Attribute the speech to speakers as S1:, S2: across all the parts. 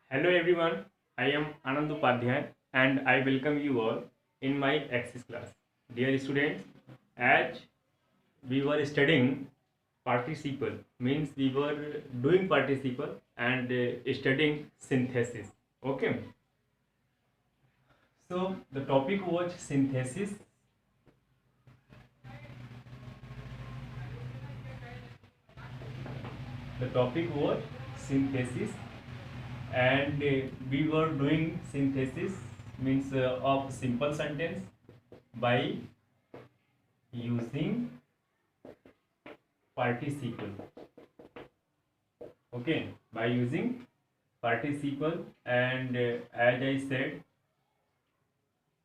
S1: Hello everyone, I am Anand Upadhyay and I welcome you all in my Axis class. Dear students, as we were studying participle, means we were doing participle and studying synthesis. Okay, so the topic was synthesis. The topic was synthesis and we were doing synthesis means of simple sentence by using participle. Okay, by using participle and as I said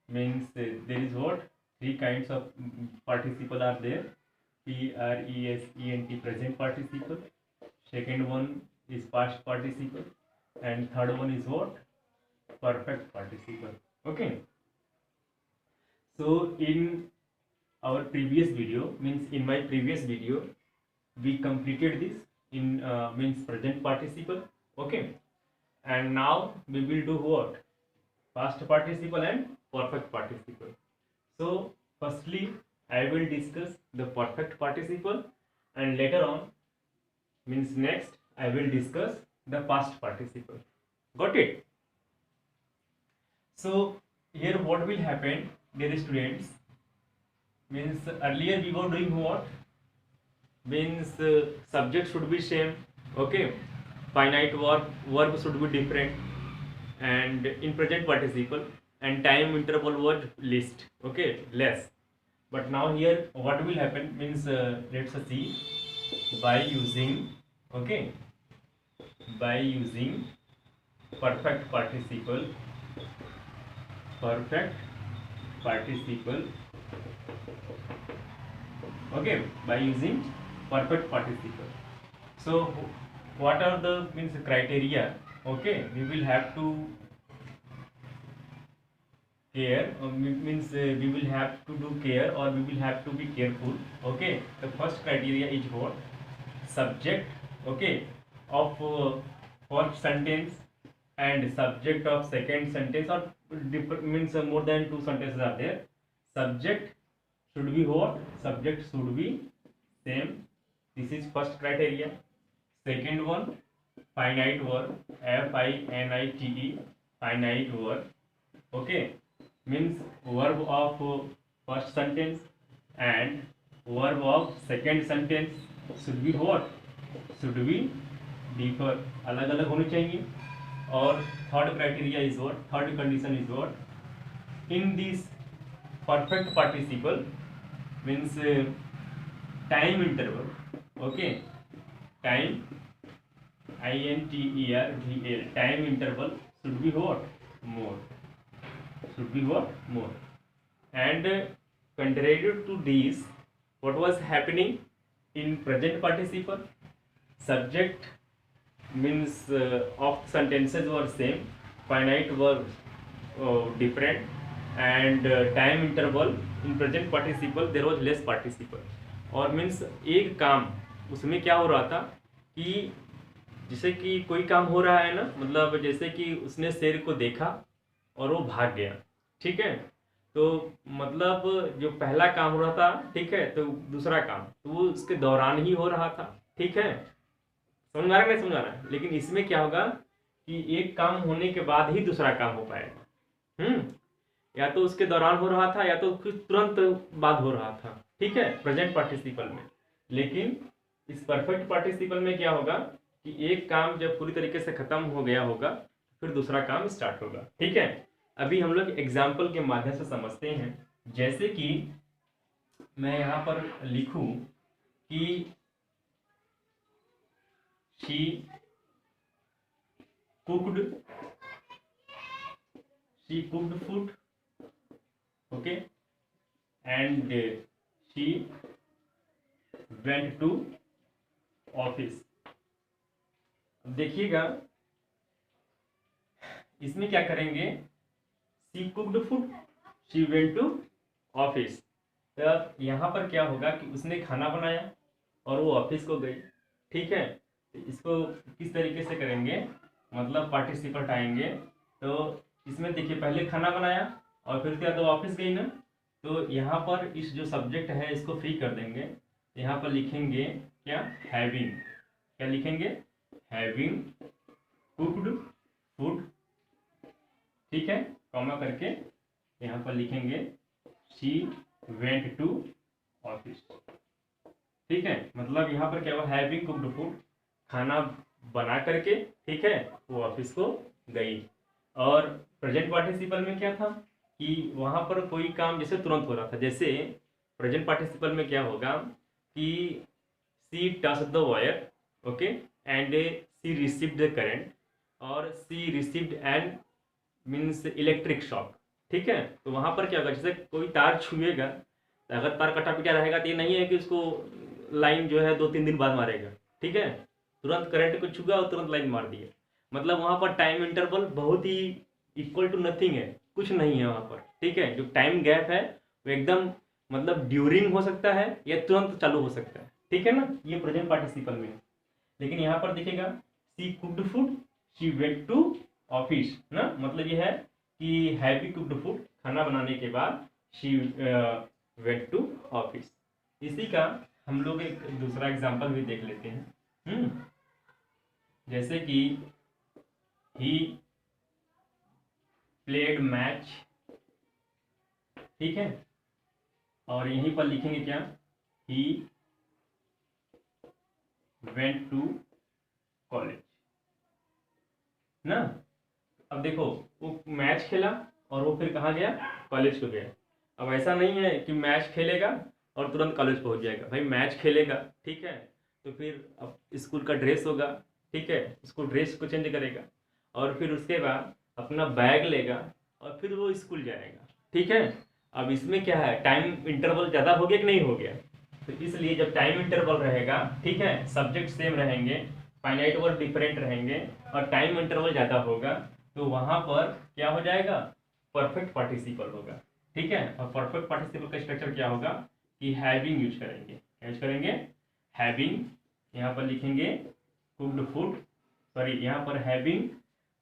S1: means there is what three kinds of participle are there: present, present participle. Second one is past participle, and third one is what, perfect participle. Okay, so in our previous video, means in my previous video, we completed this in means present participle. Okay, and now we will do what, past participle and perfect participle. So firstly I will discuss the perfect participle and later on, means next, I will discuss the past participle. Got it? So here what will happen, dear students, means earlier we were doing what, means subject should be same. Okay, finite verb should be different, and in present participle, and time interval was least. Okay, less. But now here what will happen means let's see, by using, okay, by using perfect participle, perfect participle. Okay, by using perfect participle. So what are the means criteria? Okay, we will have to care, means we will have to do care, or we will have to be careful. Okay, the first criteria is what, subject, okay, of first sentence and subject of second sentence, or means more than two sentences are there. Subject should be what, subject should be same. This is first criteria. Second one, finite verb, finite, finite verb. Okay, means verb of first sentence and verb of second sentence should be what, should be differ, अलग अलग होनी चाहिए. और third criteria is what, third condition is what, in this perfect participle means time interval. Okay, time, interval, time interval should be what, more, should be what, more. And contrary to this, what was happening in present participle, subject means of sentences were same, finite were different, and time interval in present participle there was less participle. और means एक काम उसमें क्या हो रहा था कि जैसे कि कोई काम हो रहा है ना, मतलब जैसे कि उसने शेर को देखा और वो भाग गया. ठीक है, तो मतलब जो पहला काम हो रहा था, ठीक है, तो दूसरा काम तो वो उसके दौरान ही हो रहा था. ठीक है, समझ आ रहा है, नहीं समझ आ रहा है? लेकिन इसमें क्या होगा कि एक काम होने के बाद ही दूसरा काम हो पाएगा. या तो उसके दौरान हो रहा था या तो कुछ तुरंत बाद हो रहा था. ठीक है, प्रेजेंट पार्टिसिपल में. लेकिन इस परफेक्ट पार्टिसिपल में क्या होगा कि एक काम जब पूरी तरीके से खत्म हो गया होगा फिर दूसरा काम स्टार्ट होगा. ठीक है, अभी हम लोग एग्जाम्पल के माध्यम से समझते हैं. जैसे कि मैं यहाँ पर लिखूं कि she cooked food. Okay, and she went to office. देखिएगा इसमें क्या करेंगे, she cooked food, she went to office. तो यहाँ पर क्या होगा कि उसने खाना बनाया और वो ऑफिस को गई. ठीक है, तो इसको किस तरीके से करेंगे, मतलब पार्टिसिपल आएंगे। तो इसमें देखिए पहले खाना बनाया और फिर उसके बाद ऑफिस गई ना, तो यहाँ पर इस जो सब्जेक्ट है इसको फ्री कर देंगे। यहाँ पर लिखेंगे क्या, हैविंग। क्या लिखेंगे, हैविंग कुक्ड फूड, ठीक है, कॉमा करके यहाँ पर लिखेंगे शी वेंट टू ऑफिस, ठीक है। मतलब यहाँ पर क्या हुआ, हैविंग कुक्ड फूड, खाना बना करके, ठीक है, वो ऑफिस को गई। और प्रेजेंट पार्टिसिपल में क्या था कि वहाँ पर कोई काम जैसे तुरंत हो रहा था। जैसे प्रेजेंट पार्टिसिपल में क्या होगा कि she touch the wire, okay, and she received the current, और she received and means electric shock, ठीक है। तो वहाँ पर क्या होगा, जैसे कोई तार छुएगा, तो अगर तार कटा पिटा रहेगा तो ये नहीं है कि उसको लाइन जो है 2-3 दिन बाद मारेगा, ठीक है। तुरंत करंट को छुआ और तुरंत लाइन मार दिया। मतलब वहाँ पर टाइम इंटरवल बहुत ही इक्वल टू नथिंग है, कुछ नहीं है वहाँ पर, ठीक है। जो टाइम गैप है वो एकदम मतलब ड्यूरिंग हो सकता है या तुरंत चालू हो सकता है, ठीक है ना। ये प्रेजेंट पार्टिसिपल में है। लेकिन यहाँ पर देखिएगा she cooked food, she went to office ना, मतलब ये है कि हैवी कुक्ड फूड, खाना बनाने के बाद शी वेंट टू ऑफिस। इसी का हम लोग एक दूसरा एग्जांपल भी देख लेते हैं। जैसे कि ही प्लेड मैच, ठीक है, और यहीं पर लिखेंगे क्या, ही वेंट टू कॉलेज ना। अब देखो वो मैच खेला और वो फिर कहाँ गया, कॉलेज को गया। अब ऐसा नहीं है कि मैच खेलेगा और तुरंत कॉलेज पहुंच जाएगा। भाई मैच खेलेगा, ठीक है, तो फिर अब स्कूल का ड्रेस होगा, ठीक है, स्कूल ड्रेस को चेंज करेगा और फिर उसके बाद अपना बैग लेगा और फिर वो स्कूल जाएगा, ठीक है। अब इसमें क्या है, टाइम इंटरवल ज़्यादा हो गया कि नहीं हो गया। तो इसलिए जब टाइम इंटरवल रहेगा, ठीक है, सब्जेक्ट सेम रहेंगे, फाइनाइट वर्ड डिफरेंट रहेंगे और टाइम इंटरवल ज़्यादा होगा, तो वहाँ पर क्या हो जाएगा, परफेक्ट पार्टिसिपल होगा, ठीक है। और परफेक्ट पार्टिसिपल का स्ट्रक्चर क्या होगा कि हैविंग यूज करेंगे। क्या यूज करेंगे, हैविंग। यहाँ पर लिखेंगे कुक्ड फूड, सॉरी यहाँ पर having,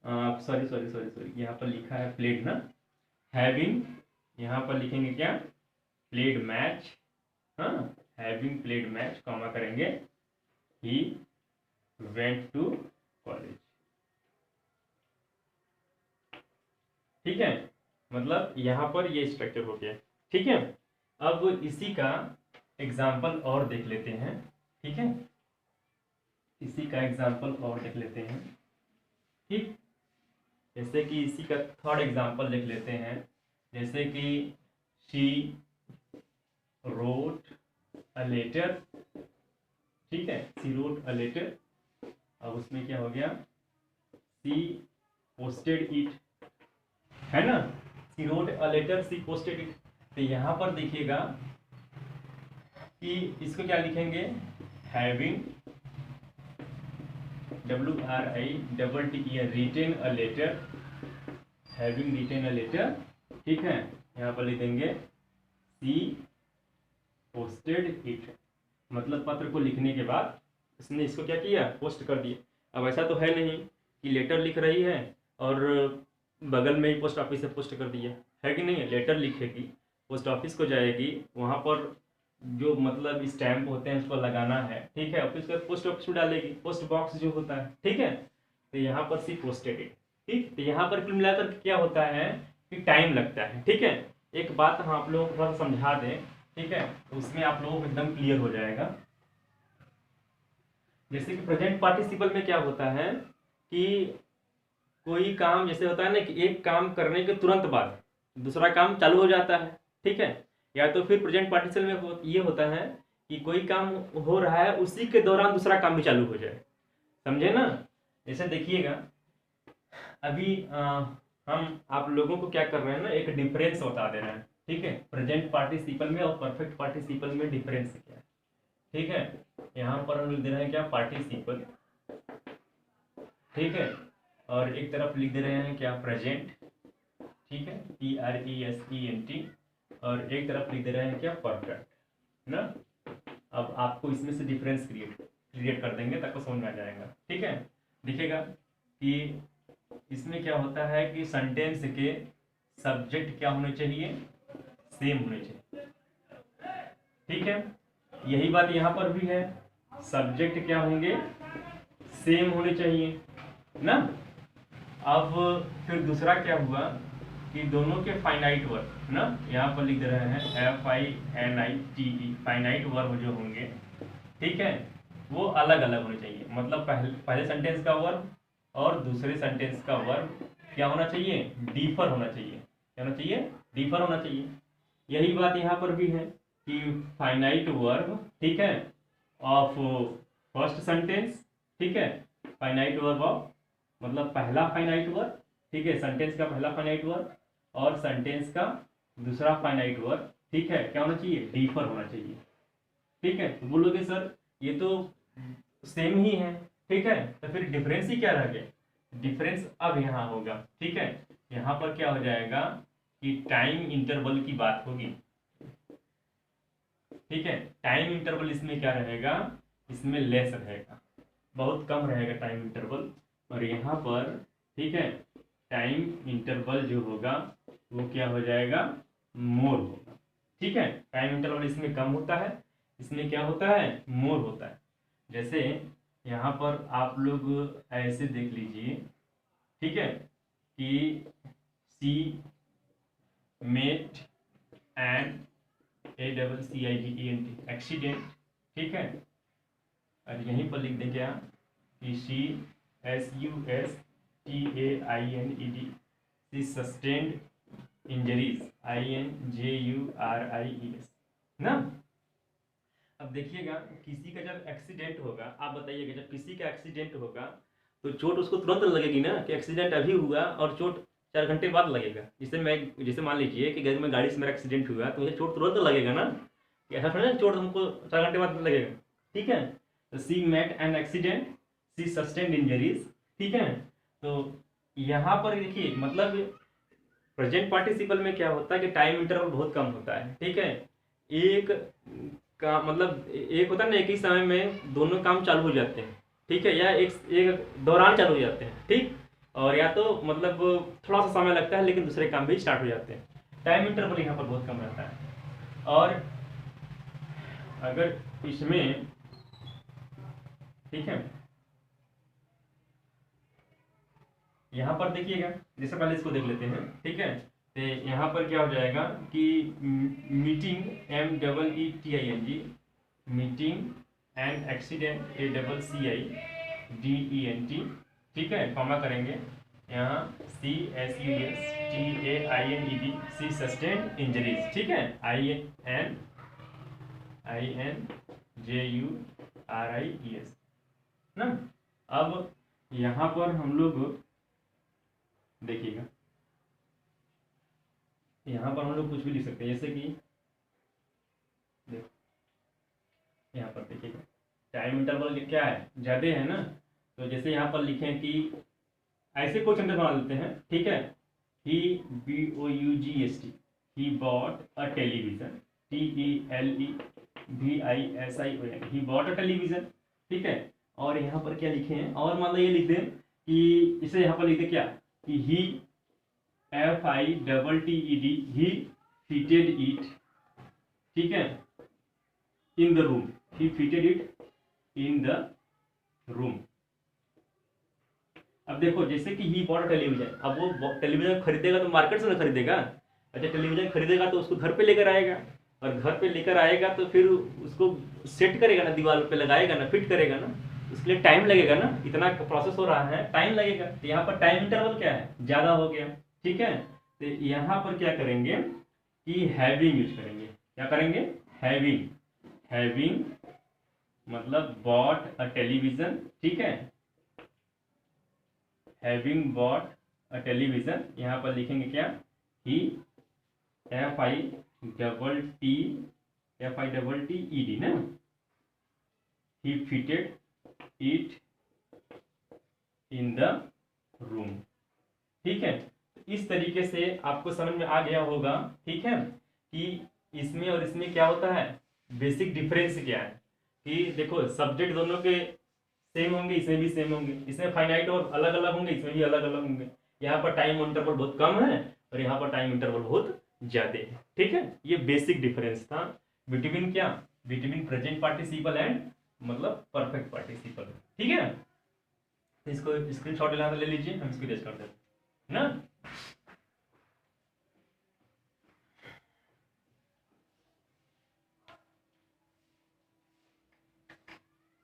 S1: sorry sorry sorry sorry यहाँ पर लिखा है प्लेड ना, हैविंग। यहाँ पर लिखेंगे क्या, प्लेड मैच, हाँ, हैविंग प्लेड मैच, कॉमा करेंगे ही वेंट टू कॉलेज, ठीक है। मतलब यहाँ पर ये स्ट्रक्चर हो गया, ठीक है। अब इसी का एग्जाम्पल और देख लेते हैं, ठीक है, इसी का एग्जाम्पल और देख लेते हैं, ठीक। जैसे कि इसी का थर्ड एग्जाम्पल देख लेते हैं। जैसे कि शी रोट अ लेटर, ठीक है, शी रोट अ लेटर। अब उसमें क्या हो गया, सी पोस्टेड इट, है ना, she wrote a letter, she posted it. तो यहाँ पर देखिएगा कि इसको क्या लिखेंगे, having, WRITTEN, written a letter, having written a letter, ठीक है। यहाँ पर लिख देंगे सी पोस्टेड इट, मतलब पत्र को लिखने के बाद उसने इसको क्या किया, पोस्ट कर दिया। अब ऐसा तो है नहीं कि लेटर लिख रही है और बगल में ही पोस्ट ऑफिस से पोस्ट कर दिया, है कि नहीं है। लेटर लिखेगी, पोस्ट ऑफिस को जाएगी, वहाँ पर जो मतलब स्टैम्प होते हैं उसको लगाना है, ठीक है, फिर उसके बाद पोस्ट ऑफिस में डालेगी, पोस्ट बॉक्स जो होता है, ठीक है। तो यहाँ पर सी पोस्टेड इट, ठीक। तो यहाँ पर कुल मिलाकर क्या होता है कि टाइम लगता है, ठीक है। एक बात हम आप लोगों को थोड़ा सा समझा दें, ठीक है, तो उसमें आप लोगों को एकदम क्लियर हो जाएगा। जैसे कि प्रेजेंट पार्टिसिपल में क्या होता है कि कोई काम जैसे होता है ना कि एक काम करने के तुरंत बाद दूसरा काम चालू हो जाता है, ठीक है। या तो फिर प्रेजेंट पार्टिसिपल में ये होता है कि कोई काम हो रहा है उसी के दौरान दूसरा काम भी चालू हो जाए, समझे ना। जैसे देखिएगा अभी हम आप लोगों को क्या कर रहे हैं ना, एक डिफरेंस बता दे रहे हैं, ठीक है, प्रेजेंट पार्टिसिपल में और परफेक्ट पार्टिसिपल में डिफरेंस क्या है, ठीक है। यहाँ पर हम लिख दे रहे हैं क्या, पार्टिसिपल, ठीक है, और एक तरफ लिख दे रहे हैं क्या, प्रेजेंट, ठीक है, PRESENT, और एक तरफ लिख दे रहे हैं क्या, परफेक्ट ना। अब आपको इसमें से डिफरेंस क्रिएट कर देंगे ताकि समझ में आ जाएगा, ठीक है। दिखेगा कि इसमें क्या होता है कि सेंटेंस के सब्जेक्ट क्या होने चाहिए, सेम होने चाहिए। ठीक है, यही बात यहाँ पर भी है, सब्जेक्ट क्या होंगे, सेम होने चाहिए ना। अब फिर दूसरा क्या हुआ कि दोनों के फाइनाइट वर्ब ना, यहाँ पर लिख रहे हैं FINITE, फाइनाइट वर्ब जो होंगे, ठीक है, वो अलग अलग होने चाहिए। मतलब पहले सेंटेंस का वर्ब और दूसरे सेंटेंस का वर्ब क्या होना चाहिए, डिफर होना चाहिए। क्या होना चाहिए, डिफर होना चाहिए। यही बात यहाँ पर भी है कि फाइनाइट वर्ब, ठीक है, ऑफ फर्स्ट सेंटेंस, ठीक है, फाइनाइट वर्ब ऑफ मतलब पहला फाइनाइट वर्ब, ठीक है, सेंटेंस का पहला फाइनाइट वर्ब और सेंटेंस का दूसरा फाइनाइट वर्ब, ठीक है, क्या होना चाहिए, डिफर होना चाहिए। ठीक है, तो बोलोगे सर ये तो सेम ही है, ठीक है, तो फिर डिफरेंस ही क्या रह गया, डिफरेंस अब यहाँ होगा। ठीक है, यहाँ पर क्या हो जाएगा कि टाइम इंटरवल की बात होगी। ठीक है, टाइम इंटरवल इसमें क्या रहेगा, इसमें लेस रहेगा, बहुत कम रहेगा टाइम इंटरवल। और यहाँ पर ठीक है, टाइम इंटरवल जो होगा वो क्या हो जाएगा, मोर होगा। ठीक है, टाइम इंटरवल इसमें कम होता है, इसमें क्या होता है, मोर होता है। जैसे यहाँ पर आप लोग ऐसे देख लीजिए, ठीक है, कि she met and ACCIDENT accident, ठीक है, और यहीं पर लिख दें क्या कि SUSTAINED, सी सस्टेन्ड इंजरीज INJURIES ना। अब देखिएगा किसी का जब एक्सीडेंट होगा, आप बताइएगा जब किसी का एक्सीडेंट होगा तो चोट उसको तुरंत लगेगी ना, कि एक्सीडेंट अभी हुआ और चोट 4 घंटे बाद लगेगा। जैसे मान लीजिए कि घर में गाड़ी से मेरा एक्सीडेंट हुआ तो मुझे चोट तुरंत लगेगा ना, कि ऐसा थोड़ा चोट हमको 4 घंटे बाद लगेगा। ठीक है, तो she met an accident, she sustained injuries. ठीक है, तो यहाँ पर देखिए मतलब प्रेजेंट पार्टिसिपल में क्या होता है कि टाइम इंटरवल बहुत कम होता है। ठीक है, एक का मतलब एक होता है ना, एक ही समय में दोनों काम चालू हो जाते हैं। ठीक है, या एक दौरान चालू हो जाते हैं। ठीक, और या तो मतलब थोड़ा सा समय लगता है लेकिन दूसरे काम भी स्टार्ट हो जाते हैं। टाइम इंटरवल यहाँ पर बहुत कम रहता है। और अगर इसमें ठीक है, यहाँ पर देखिएगा, जैसे पहले इसको देख लेते हैं। ठीक है, तो यहाँ पर क्या हो जाएगा कि meeting MEETING, meeting and accident ACCIDENT। ठीक है, कॉमा करेंगे यहाँ CSUSTAINED, सी सस्टेन्ड इंजरीज। ठीक है, INJURIES ना। अब यहाँ पर हम लोग देखिएगा, यहाँ पर हम लोग कुछ भी लिख सकते हैं, जैसे कि देखो यहाँ पर देखिएगा टाइम इंटरवल क्या है, ज़्यादा है ना, तो जैसे यहाँ पर लिखें कि ऐसे कोई सेंटेंस बना लेते हैं। ठीक है, ही BOUGST, he bought a television, TELEVISION, he bought a television. ठीक है, और यहाँ पर क्या लिखे हैं, और मान लो ये लिख दें कि इसे यहाँ पर लिख दें क्या कि ही FITTED, ही fitted it, ठीक है, इन the room, he fitted it in the room. अब देखो जैसे कि ही बॉट टेलीविजन, अब वो टेलीविजन खरीदेगा तो मार्केट से ना खरीदेगा। अच्छा, टेलीविजन खरीदेगा तो उसको घर पे लेकर आएगा, और घर पे लेकर आएगा तो फिर उसको सेट करेगा ना, दीवार पे लगाएगा ना, फिट करेगा ना, उसके लिए टाइम लगेगा ना, इतना प्रोसेस हो रहा है, टाइम लगेगा। तो यहाँ पर टाइम इंटरवल क्या है, ज़्यादा हो गया। ठीक है, तो यहाँ पर क्या करेंगे कि हैविंग यूज करेंगे। क्या करेंगे, हैविंग। हैविंग मतलब बॉट अ टेलीविजन। ठीक है, हैविंग बॉट अ टेलीविजन, यहाँ पर लिखेंगे क्या, ही FITTED ना, he fitted it in the room. ठीक है, इस तरीके से आपको समझ में आ गया होगा। ठीक है, कि इसमें और इसमें क्या होता है, बेसिक डिफरेंस क्या है। कि देखो सब्जेक्ट दोनों के सेम होंगे, इसमें भी सेम होंगे, इसमें फाइनाइट और अलग अलग होंगे, इसमें भी अलग अलग होंगे। यहाँ पर टाइम इंटरवल बहुत कम है और यहाँ पर टाइम इंटरवल बहुत ज्यादा है। ठीक है, ये बेसिक डिफरेंस था बिटवीन क्या, बिटवीन प्रेजेंट पार्टिसिपल एंड मतलब परफेक्ट पार्टिसिपल। ठीक है, तो इसको स्क्रीनशॉट लेना ले लीजिए, हम इसको रेस्ट करते हैं ना।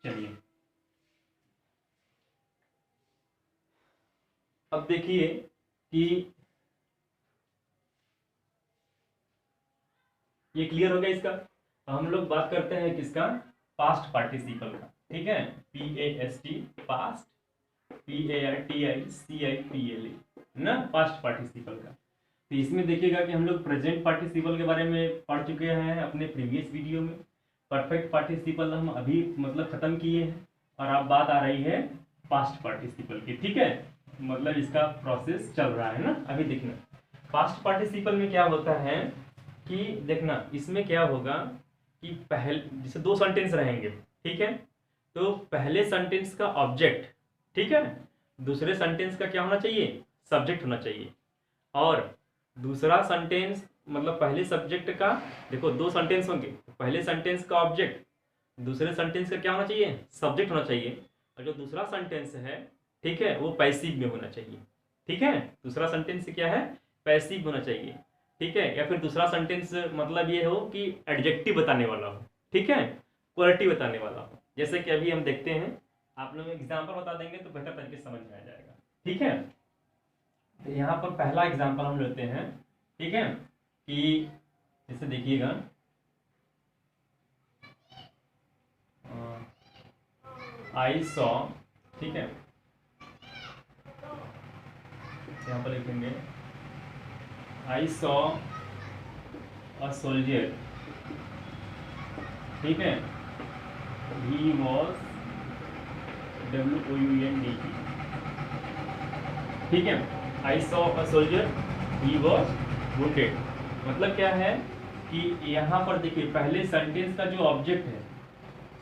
S1: चलिए अब देखिए कि ये क्लियर हो गया इसका। हम लोग बात करते हैं किसका, पास्ट पार्टिसिपल का। ठीक है, PAST पास्ट, PARTICIPLE ना, पास्ट पार्टिसिपल का। तो इसमें देखिएगा कि हम लोग प्रेजेंट पार्टिसिपल के बारे में पढ़ चुके हैं अपने प्रीवियस वीडियो में। परफेक्ट पार्टिसिपल हम अभी मतलब खत्म किए हैं और अब बात आ रही है पास्ट पार्टिसिपल की। ठीक है, मतलब इसका प्रोसेस चल रहा है ना अभी। देखना पास्ट पार्टिसिपल में क्या होता है कि देखना इसमें क्या होगा कि पहले जैसे दो सेंटेंस रहेंगे। ठीक है, तो पहले सेंटेंस का ऑब्जेक्ट, ठीक है, दूसरे सेंटेंस का क्या होना चाहिए, सब्जेक्ट होना चाहिए। और दूसरा सेंटेंस मतलब पहले सब्जेक्ट का, देखो दो सेंटेंस होंगे, पहले सेंटेंस का ऑब्जेक्ट, दूसरे सेंटेंस का क्या होना चाहिए, सब्जेक्ट होना चाहिए। और जो दूसरा सेंटेंस है, ठीक है, वो पैसिव में होना चाहिए। ठीक है, दूसरा सेंटेंस क्या है, पैसिव होना चाहिए। ठीक है, या फिर दूसरा सेंटेंस मतलब ये हो कि एडजेक्टिव बताने वाला हो। ठीक है, क्वालिटी बताने वाला हो। जैसे कि अभी हम देखते हैं, आप लोग एग्जाम्पल बता देंगे तो बेहतर तरीके से समझ में आ जाएगा। ठीक है, तो यहाँ पर पहला एग्जाम्पल हम लेते हैं। ठीक है, कि जैसे देखिएगा आई सॉ, ठीक है, यहाँ पर लिखेंगे आई सॉ अ सोल्जर। ठीक है, ही वॉज WOUNDE। ठीक है, I saw a soldier he was wounded. मतलब क्या है कि यहाँ पर देखिए पहले सेंटेंस का जो ऑब्जेक्ट है,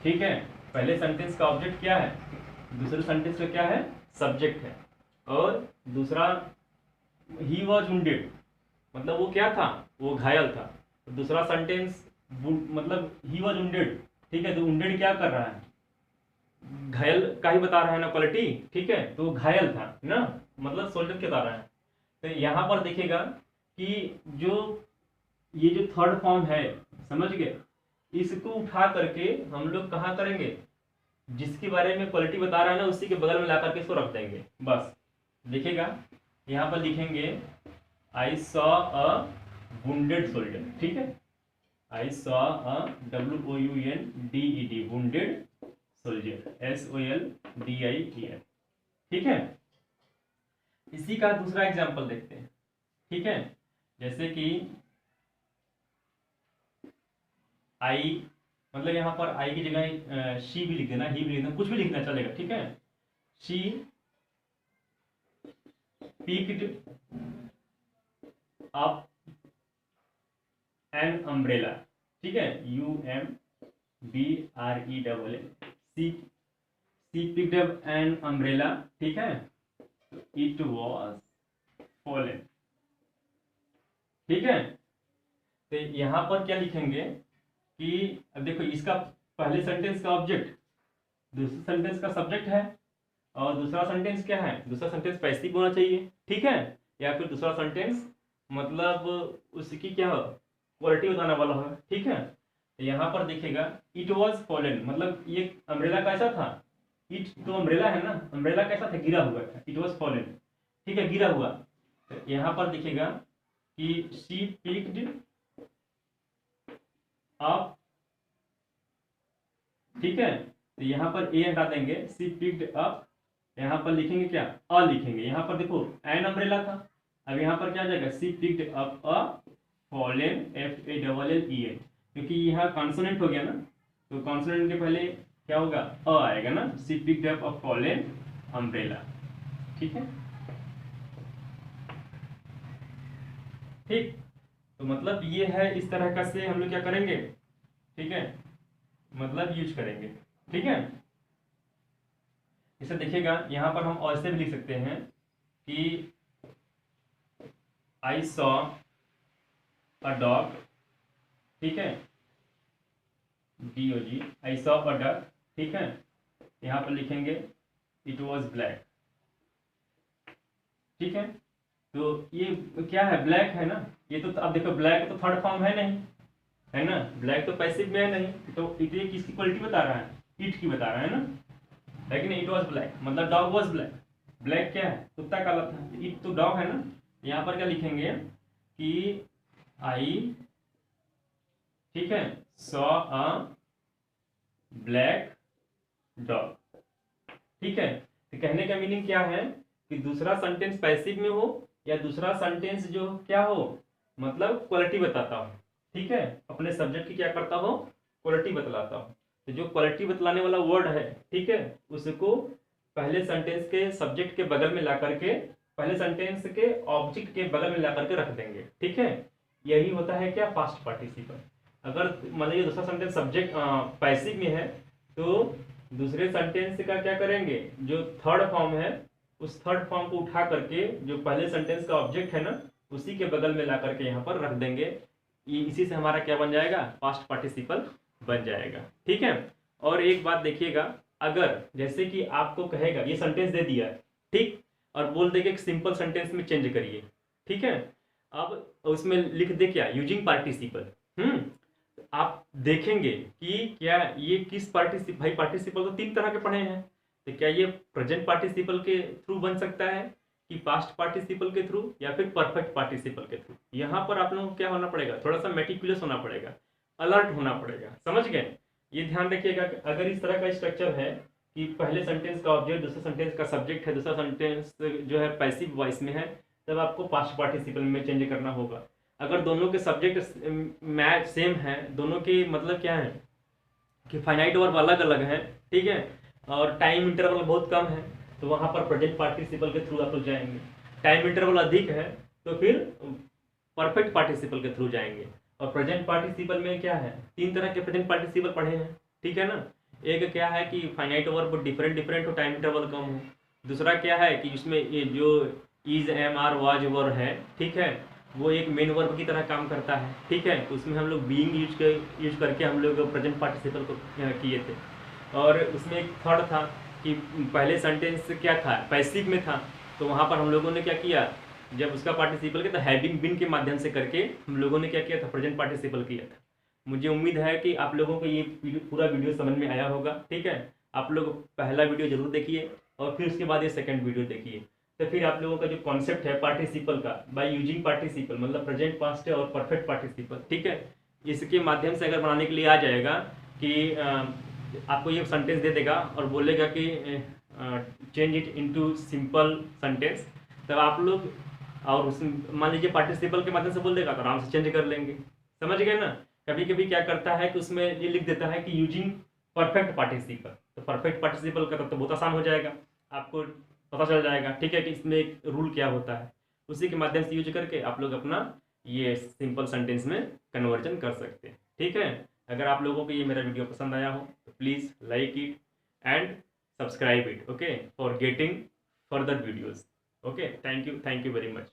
S1: ठीक है, पहले सेंटेंस का ऑब्जेक्ट क्या है, दूसरे सेंटेंस का क्या है, सब्जेक्ट है। और दूसरा ही वॉज वुंडेड मतलब वो क्या था, वो घायल था। दूसरा सेंटेंस मतलब ही वॉज वुंडेड। ठीक है, तो वुंडेड क्या कर रहा है, घायल का ही बता रहा है ना क्वालिटी। ठीक है, तो घायल था ना, मतलब सोल्जर के बता रहा है। तो यहाँ पर देखिएगा कि जो ये जो थर्ड फॉर्म है, समझ गए, इसको उठा करके हम लोग कहाँ करेंगे, जिसके बारे में क्वालिटी बता रहा है ना उसी के बगल में ला करके इसको रख देंगे बस। देखिएगा यहाँ पर लिखेंगे I saw a wounded soldier. ठीक है, I saw a WOUNDED wounded soldier, SOLDIER। ठीक है, इसी का दूसरा एग्जांपल देखते हैं। ठीक है, जैसे कि आई मतलब यहाँ पर आई की जगह शी भी लिख देना, ही भी लिख देना, कुछ भी लिखना चलेगा। ठीक है, she picked up an umbrella। ठीक है, UMBRELLA, she picked up an umbrella। ठीक है, it was fallen। ठीक है, तो यहाँ पर क्या लिखेंगे कि अब देखो इसका पहले सेंटेंस का ऑब्जेक्ट, दूसरे सेंटेंस का सब्जेक्ट है, और दूसरा सेंटेंस क्या है, दूसरा सेंटेंस पैसिव होना चाहिए। ठीक है, या फिर दूसरा सेंटेंस मतलब उसकी क्या हो, क्वालिटी बताने वाला है। ठीक है, तो यहाँ पर देखिएगा इट वॉज फॉलन मतलब ये अम्ब्रेला कैसा था, इट तो अम्ब्रेला है ना, अम्ब्रेला कैसा था, गिरा हुआ था, इट वॉज फॉलन। ठीक है, गिरा हुआ। तो यहाँ पर देखिएगा कि शी पिक्ड अप। ठीक है, तो यहाँ पर ए हटा देंगे, शी पिक्ड अप, यहाँ पर लिखेंगे क्या, अ लिखेंगे। यहाँ पर देखो एन अम्ब्रेला था, अब यहाँ पर क्या आ जाएगा, she picked up a fallen, FALLEN, क्योंकि यहाँ कॉन्सोनेंट हो गया ना, तो कॉन्सोनेंट के पहले क्या होगा, अ आएगा ना, she picked up a fallen umbrella. ठीक है, ठीक, तो मतलब ये है, इस तरह का से हम लोग क्या करेंगे, ठीक है, मतलब यूज करेंगे। ठीक है, इसे देखिएगा, यहाँ पर हम ऐसे भी लिख सकते हैं कि आई सॉ अ डॉग, ठीक है, DOG, I saw a dog, ठीक है। यहाँ पर लिखेंगे इट वॉज ब्लैक, ठीक है। तो ये क्या है, ब्लैक है ना, ये तो अब देखो ब्लैक तो थर्ड फॉर्म है नहीं, है ना, ब्लैक तो पैसिव में है नहीं, तो ये किसकी क्वालिटी बता रहा है, इट की बता रहा है ना, लेकिन इट वॉज ब्लैक मतलब डॉग वॉज ब्लैक। ब्लैक क्या है, कुत्ता काला था, इट तो डॉग है ना। यहाँ पर क्या लिखेंगे कि आई, ठीक है, सॉ अ ब्लैक डॉग, ठीक है। तो कहने का मीनिंग क्या है कि दूसरा सेंटेंस पैसिव में हो या दूसरा सेंटेंस जो क्या हो, मतलब क्वालिटी बताता हो, ठीक है, अपने सब्जेक्ट की क्या करता हो, क्वालिटी बतलाता हो। तो जो क्वालिटी बतलाने वाला वर्ड है, ठीक है, उसको पहले सेंटेंस के सब्जेक्ट के बगल में ला करके, पहले सेंटेंस के ऑब्जेक्ट के बगल में ला करके रख देंगे, ठीक है। यही होता है क्या, पास्ट पार्टिसिपल। अगर मान लीजिए दूसरा सेंटेंस सब्जेक्ट पैसिव में है, तो दूसरे सेंटेंस का क्या करेंगे, जो थर्ड फॉर्म है उस थर्ड फॉर्म को उठा करके जो पहले सेंटेंस का ऑब्जेक्ट है ना, उसी के बगल में ला करके यहाँ पर रख देंगे। ये इसी से हमारा क्या बन जाएगा, पास्ट पार्टिसिपल बन जाएगा, ठीक है। और एक बात देखिएगा, अगर जैसे कि आपको कहेगा ये सेंटेंस दे दिया, ठीक, और बोल देगा कि सिंपल सेंटेंस में चेंज करिए, ठीक है। अब उसमें लिख दे क्या, यूजिंग पार्टिसिपल, आप देखेंगे कि क्या ये किस पार्टिसिपल, भाई पार्टिसिपल तो तीन तरह के पढ़े हैं, तो क्या ये प्रेजेंट पार्टिसिपल के थ्रू बन सकता है कि पास्ट पार्टिसिपल के थ्रू या फिर परफेक्ट पार्टिसिपल के थ्रू। यहाँ पर आप लोगों को क्या होना पड़ेगा, थोड़ा सा मेटिकुलस होना पड़ेगा, अलर्ट होना पड़ेगा, समझ गए। ये ध्यान रखिएगा कि अगर इस तरह का स्ट्रक्चर है कि पहले सेंटेंस का ऑब्जेक्ट दूसरे सेंटेंस का सब्जेक्ट है, दूसरा सेंटेंस जो है पैसिव वॉइस में है, तब आपको पास्ट पार्टिसिपल में चेंज करना होगा। अगर दोनों के सब्जेक्ट मैच सेम है, दोनों के मतलब क्या है कि फाइनाइट वर्ब अलग अलग है, ठीक है, और टाइम इंटरवल बहुत कम है, तो वहां पर प्रेजेंट पार्टिसिपल के थ्रू आप लोग जाएंगे। टाइम इंटरवल अधिक है तो फिर परफेक्ट पार्टिसिपल के थ्रू जाएंगे। और प्रेजेंट पार्टिसिपल में क्या है, तीन तरह के प्रेजेंट पार्टिसिपल पढ़े हैं, ठीक है ना। एक क्या है कि फाइनाइट वर्ब डिफरेंट डिफरेंट हो, टाइम इंटरवल कम हो। दूसरा क्या है कि इसमें ये जो is, am, are, was verb है, ठीक है, वो एक मेन वर्ब की तरह काम करता है, ठीक है। तो उसमें हम लोग बीइंग यूज करके हम लोग प्रेजेंट पार्टिसिपल को किए थे। और उसमें एक थर्ड था कि पहले सेंटेंस क्या था, पैसिव में था, तो वहाँ पर हम लोगों ने क्या किया, जब उसका पार्टिसिपल किया तो हैविंग बीन के माध्यम से करके हम लोगों ने क्या किया था, प्रेजेंट पार्टिसिपल किया था। मुझे उम्मीद है कि आप लोगों को ये पूरा वीडियो समझ में आया होगा, ठीक है। आप लोग पहला वीडियो जरूर देखिए और फिर उसके बाद ये सेकंड वीडियो देखिए, तो फिर आप लोगों का जो कॉन्सेप्ट है पार्टिसिपल का, बाय यूजिंग पार्टिसिपल मतलब प्रेजेंट, पास्ट और परफेक्ट पार्टिसिपल, ठीक है, इसके माध्यम से अगर बनाने के लिए आ जाएगा कि आपको ये सेंटेंस दे देगा और बोलेगा कि change it into simple sentence, तब आप लोग, और उस मान लीजिए पार्टिसिपल के माध्यम से बोल देगा तो आराम से चेंज कर लेंगे, समझ गए ना। कभी कभी क्या करता है कि उसमें ये लिख देता है कि यूजिंग परफेक्ट पार्टिसिपल, तो परफेक्ट पार्टिसिपल का तो बहुत आसान हो जाएगा, आपको पता चल जाएगा, ठीक है, कि इसमें एक रूल क्या होता है। उसी के माध्यम से यूज करके आप लोग अपना ये सिंपल सेंटेंस में कन्वर्जन कर सकते हैं, ठीक है। अगर आप लोगों को ये मेरा वीडियो पसंद आया हो तो please like it and subscribe it, okay, for getting further videos. Okay, thank you very much.